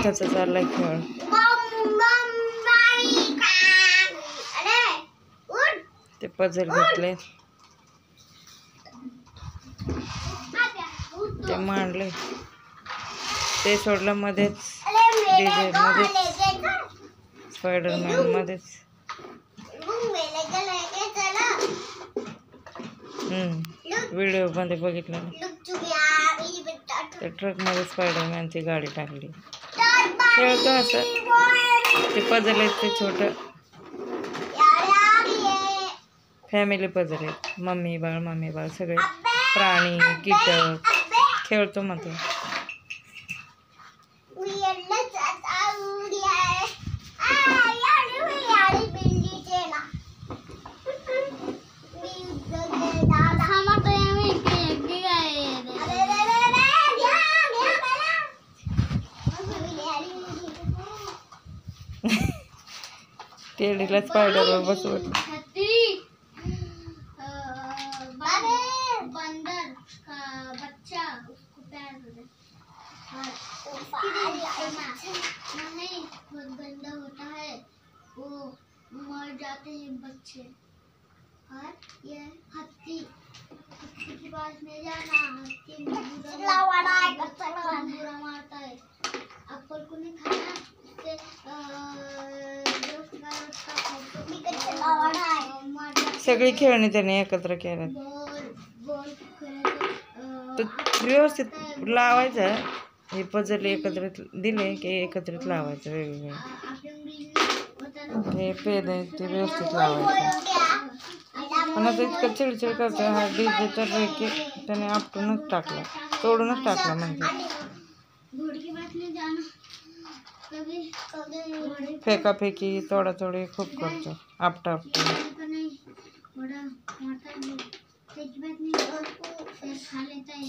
त्याचा चाललाय खेळ. ते पझल घेतले, ते मांडले, ते सोडलं मध्येच डीजे मध्येच, स्पायडरमॅन मध्येच. व्हिडिओ मध्ये बघितलं त्या ट्रक मध्ये स्पायडरमॅनची गाडी टाकली. खेळतो असं. ते पझल आहेत ते छोट फॅमिली पझल आहेत. मम्मी बाळ सगळे प्राणी कीटक खेळतो मग ते. टेडीला स्पायडरवर बसवत. बंदर का बच्चा उसको प्यार नहीं बहुत गंदा होता है, वो मर जाते हैं बच्चे। और ये हत्ती के पास नहीं जाना, हत्ती बुरा मारता है। एप्पल को नहीं खाना, सगळी खेळणी त्याने एकत्र केल्यात. तर व्यवस्थित लावायचं. हे पझल एकत्रित दिले की एकत्रित लावायचं वेगवेगळे. हे पेन आहे ते व्यवस्थित लावायचं. पण आता इतकं चिडचिड करतो हा डीजे तर की त्याने आपटूनच टाकला, तोडूनच टाकला. म्हणजे फेकाफेकी तोडातोडी खूप करतो, आपटा.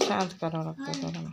शांत करावं लागतं त्याला.